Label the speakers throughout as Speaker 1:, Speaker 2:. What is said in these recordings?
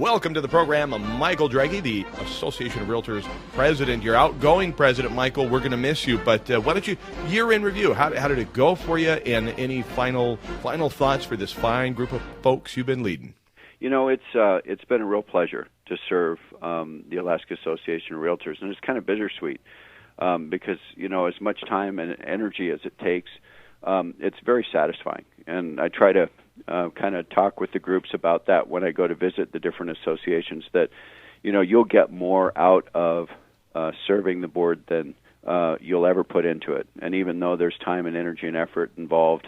Speaker 1: Welcome to the program. I'm Michael Droege, the Association of Realtors president. You're outgoing president, Michael. We're going to miss you, but why don't you, year in review, how did it go for you, and any final thoughts for this fine group of folks you've been leading?
Speaker 2: You know, it's been a real pleasure to serve the Alaska Association of Realtors, and it's kind of bittersweet because, you know, as much time and energy as it takes, it's very satisfying. And I try to kind of talk with the groups about that when I go to visit the different associations, that, you know, you'll get more out of serving the board than you'll ever put into it. And even though there's time and energy and effort involved,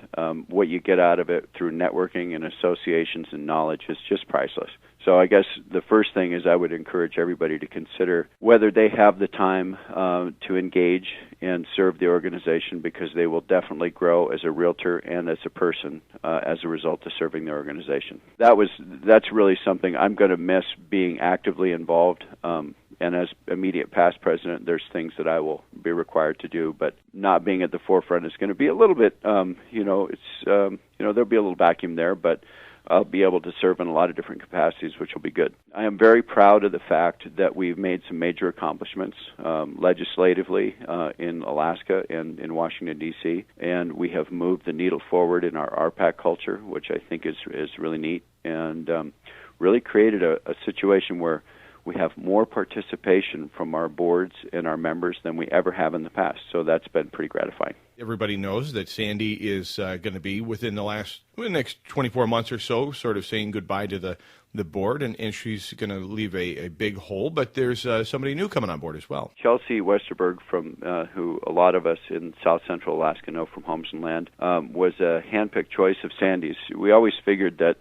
Speaker 2: what you get out of it through networking and associations and knowledge is just priceless. So I guess the first thing is I would encourage everybody to consider whether they have the time to engage and serve the organization, because they will definitely grow as a realtor and as a person as a result of serving the organization. That's really something I'm going to miss, being actively involved. And as immediate past president, there's things that I will be required to do, but not being at the forefront is going to be a little bit, there'll be a little vacuum there, but I'll be able to serve in a lot of different capacities, which will be good. I am very proud of the fact that we've made some major accomplishments legislatively in Alaska and in Washington, D.C., and we have moved the needle forward in our RPAC culture, which I think is really neat, and really created a situation where we have more participation from our boards and our members than we ever have in the past. So that's been pretty gratifying.
Speaker 1: Everybody knows that Sandy is going to be within the next 24 months or so, sort of saying goodbye to the board, and she's going to leave a big hole. But there's somebody new coming on board as well. Chelsea
Speaker 2: Westerberg, from who a lot of us in South Central Alaska know from Homes and Land, was a handpicked choice of Sandy's. We always figured that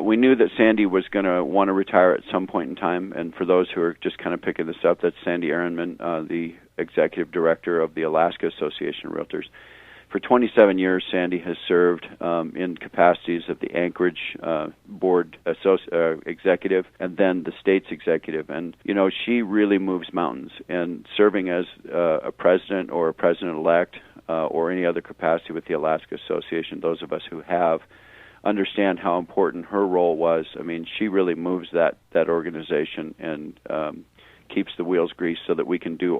Speaker 2: we knew that Sandy was going to want to retire at some point in time, and for those who are just kind of picking this up, that's Sandy Ehrenman, the executive director of the Alaska Association of Realtors. For 27 years, Sandy has served in capacities of the Anchorage board executive and then the state's executive. And, you know, she really moves mountains. And serving as a president or a president-elect or any other capacity with the Alaska Association, those of us who have, understand how important her role was. I mean, she really moves that organization and keeps the wheels greased so that we can do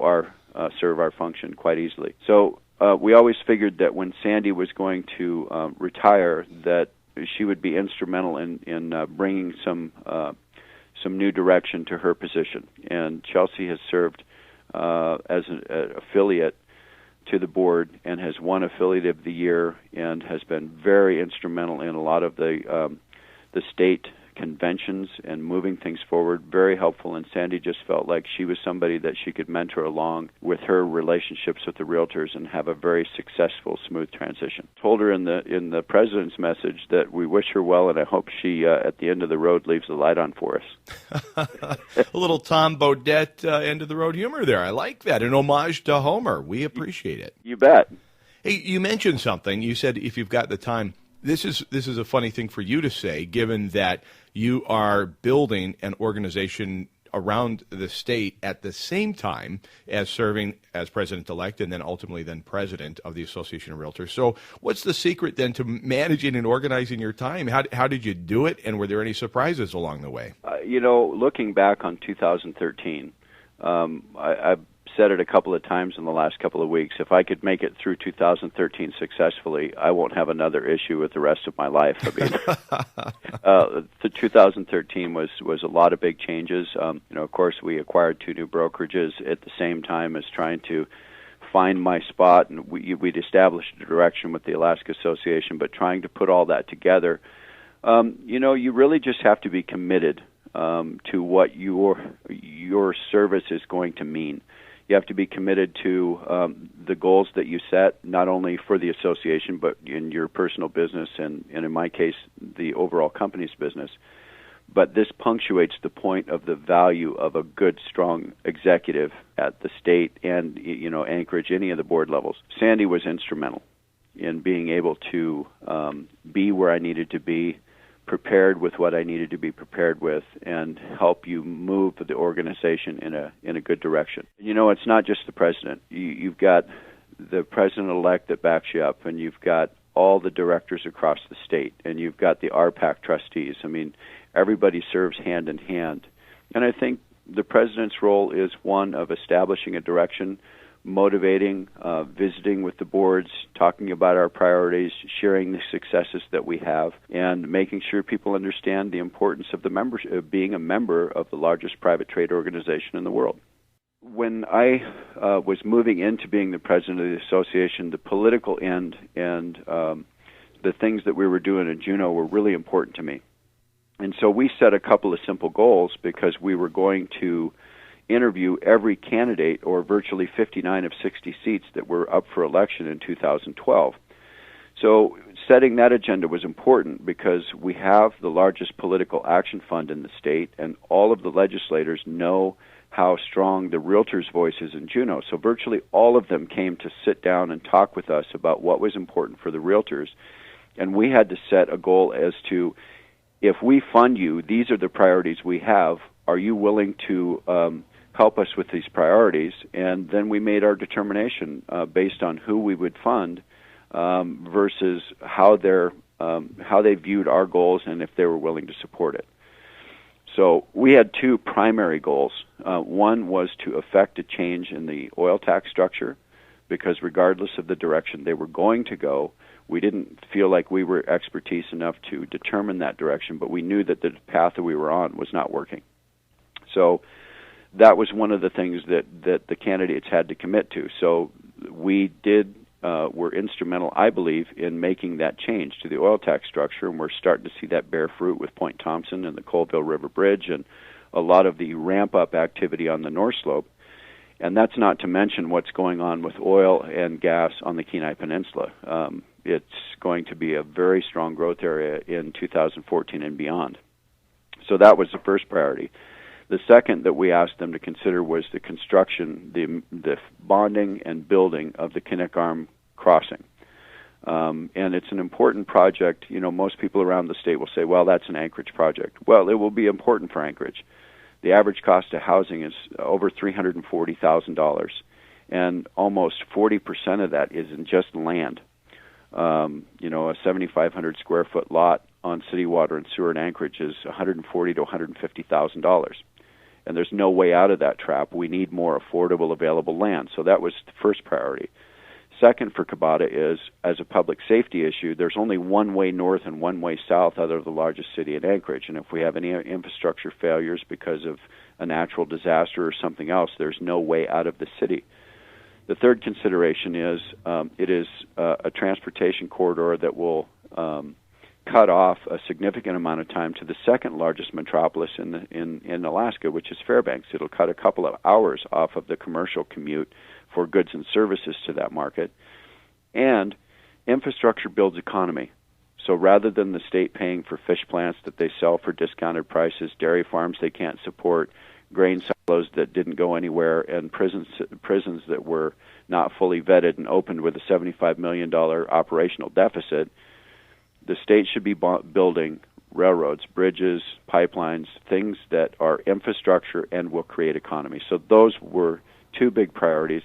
Speaker 2: serve our function quite easily. So we always figured that when Sandy was going to retire, that she would be instrumental in bringing some new direction to her position. And Chelsea has served as an affiliate to the board and has won Affiliate of the Year and has been very instrumental in a lot of the state conventions and moving things forward, very helpful. And Sandy just felt like she was somebody that she could mentor along with her relationships with the realtors and have a very successful, smooth transition. Told her in the president's message that we wish her well, and I hope she, at the end of the road, leaves the light on for us.
Speaker 1: A little Tom Bodette end of the road humor there. I like that. An homage to Homer. We appreciate it.
Speaker 2: You bet.
Speaker 1: Hey, you mentioned something. You said if you've got the time. This is a funny thing for you to say, given that you are building an organization around the state at the same time as serving as president-elect and then ultimately then president of the Association of Realtors. So what's the secret then to managing and organizing your time? How did you do it, and were there any surprises along the way?
Speaker 2: Looking back on 2013, I've said it a couple of times in the last couple of weeks. If I could make it through 2013 successfully, I won't have another issue with the rest of my life. I mean, the 2013 was a lot of big changes. Of course, we acquired 2 new brokerages at the same time as trying to find my spot, and we'd established a direction with the Alaska Association, but trying to put all that together, you really just have to be committed to what your service is going to mean. You have to be committed to the goals that you set, not only for the association, but in your personal business and in my case, the overall company's business. But this punctuates the point of the value of a good, strong executive at the state and, Anchorage, any of the board levels. Sandy was instrumental in being able to be where I needed to be, prepared with what I needed to be prepared with, and help you move the organization in a good direction. It's not just the president. You've got the president-elect that backs you up, and you've got all the directors across the state, and you've got the RPAC trustees. I mean, everybody serves hand in hand. And I think the president's role is one of establishing a direction, motivating, visiting with the boards, talking about our priorities, sharing the successes that we have, and making sure people understand the importance of of being a member of the largest private trade organization in the world. When I was moving into being the president of the association, the political end and the things that we were doing in Juneau were really important to me. And so we set a couple of simple goals because we were going to interview every candidate, or virtually 59 of 60 seats that were up for election in 2012. So setting that agenda was important because we have the largest political action fund in the state, and all of the legislators know how strong the realtors' voice is in Juneau. So virtually all of them came to sit down and talk with us about what was important for the realtors. And we had to set a goal as to, if we fund you, these are the priorities we have. Are you willing to help us with these priorities? And then we made our determination based on who we would fund versus how they viewed our goals and if they were willing to support it. So we had two primary goals. One was to effect a change in the oil tax structure, because regardless of the direction they were going to go, we didn't feel like we were expertise enough to determine that direction, but we knew that the path that we were on was not working. So that was one of the things that the candidates had to commit to. So we were instrumental, I believe, in making that change to the oil tax structure, and we're starting to see that bear fruit with Point Thompson and the Colville River Bridge and a lot of the ramp-up activity on the North Slope. And that's not to mention what's going on with oil and gas on the Kenai Peninsula. It's going to be a very strong growth area in 2014 and beyond. So that was the first priority. The second that we asked them to consider was the construction, the bonding and building of the Kinnick Arm crossing. And it's an important project. You know, most people around the state will say, well, that's an Anchorage project. Well, it will be important for Anchorage. The average cost of housing is over $340,000, and almost 40% of that is in just land. A 7,500 square foot lot on city water and sewer in Anchorage is $140,000 to $150,000. And there's no way out of that trap. We need more affordable, available land. So that was the first priority. Second for Kabata is, as a public safety issue, there's only one way north and one way south out of the largest city in Anchorage. And if we have any infrastructure failures because of a natural disaster or something else, there's no way out of the city. The third consideration is it is a transportation corridor that will cut off a significant amount of time to the second largest metropolis in Alaska, which is Fairbanks. It'll cut a couple of hours off of the commercial commute for goods and services to that market. And infrastructure builds economy. So rather than the state paying for fish plants that they sell for discounted prices, dairy farms they can't support, grain silos that didn't go anywhere, and prisons that were not fully vetted and opened with a $75 million operational deficit, the state should be building railroads, bridges, pipelines, things that are infrastructure and will create economy. So those were two big priorities,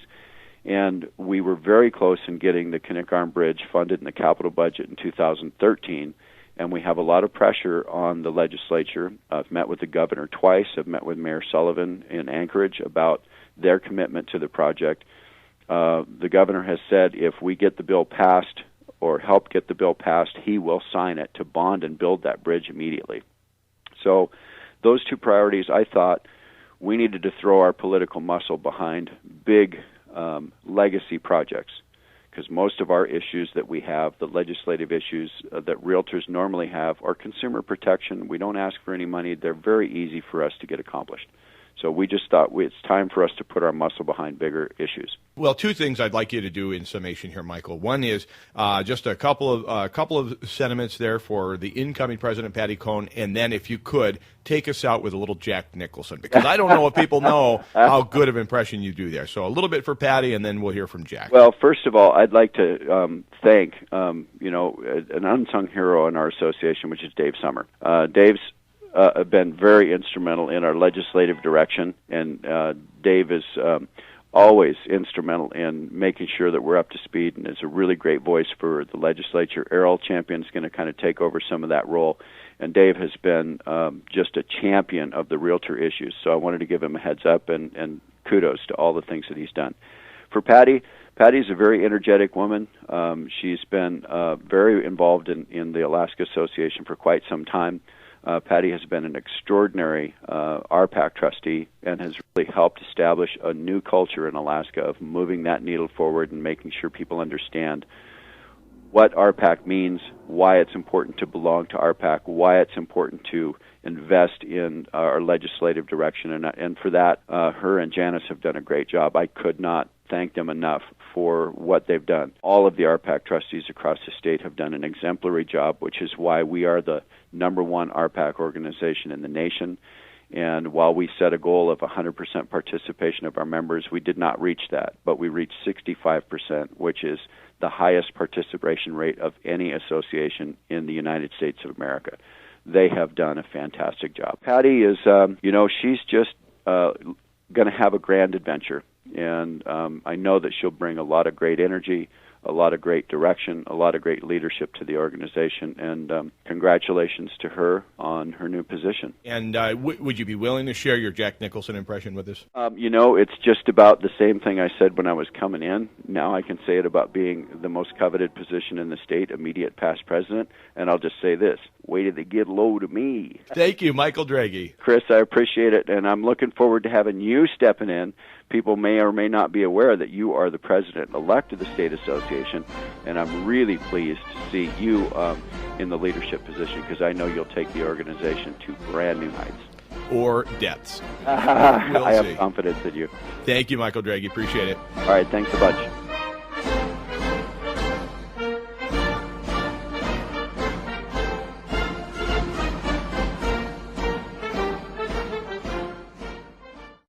Speaker 2: and we were very close in getting the Kinnick Arm Bridge funded in the capital budget in 2013, and we have a lot of pressure on the legislature. I've met with the governor twice. I've met with Mayor Sullivan in Anchorage about their commitment to the project. The governor has said if we get the bill passed or help get the bill passed, he will sign it to bond and build that bridge immediately. So those two priorities, I thought we needed to throw our political muscle behind big legacy projects, because most of our issues that we have, the legislative issues that realtors normally have, are consumer protection. We don't ask for any money. They're very easy for us to get accomplished. So we just thought it's time for us to put our muscle behind bigger issues.
Speaker 1: Well, two things I'd like you to do in summation here, Michael. One is just a couple of sentiments there for the incoming President Patty Cohn, and then if you could take us out with a little Jack Nicholson, because I don't know if people know how good of an impression you do there. So a little bit for Patty, and then we'll hear from Jack.
Speaker 2: Well, first of all, I'd like to thank an unsung hero in our association, which is Dave Summer. Dave's been very instrumental in our legislative direction, and Dave is always instrumental in making sure that we're up to speed and is a really great voice for the legislature. Errol Champion's going to kind of take over some of that role, and Dave has been just a champion of the realtor issues. So I wanted to give him a heads up and kudos to all the things that he's done. For Patty's a very energetic woman. She's been very involved in the Alaska Association for quite some time. Patty has been an extraordinary RPAC trustee and has really helped establish a new culture in Alaska of moving that needle forward and making sure people understand what RPAC means, why it's important to belong to RPAC, why it's important to invest in our legislative direction. And for that, her and Janice have done a great job. I could not thank them enough for what they've done. All of the RPAC trustees across the state have done an exemplary job, which is why we are the #1 RPAC organization in the nation. And while we set a goal of 100% participation of our members, we did not reach that, but we reached 65%, which is the highest participation rate of any association in the United States of America. They have done a fantastic job. Patty is, she's just going to have a grand adventure. And I know that she'll bring a lot of great energy, a lot of great direction, a lot of great leadership to the organization. And congratulations to her on her new position.
Speaker 1: And would you be willing to share your Jack Nicholson impression with us?
Speaker 2: It's just about the same thing I said when I was coming in. Now I can say it about being the most coveted position in the state, immediate past president. And I'll just say this: wait till they get low to me.
Speaker 1: Thank you, Michael Droege.
Speaker 2: Chris, I appreciate it, and I'm looking forward to having you stepping in. People may or may not be aware that you are the president-elect of the State Association, and I'm really pleased to see you in the leadership position because I know you'll take the organization to brand new heights.
Speaker 1: Or depths.
Speaker 2: I have confidence in you.
Speaker 1: Thank you, Michael Droege. Appreciate it.
Speaker 2: All right, thanks a bunch.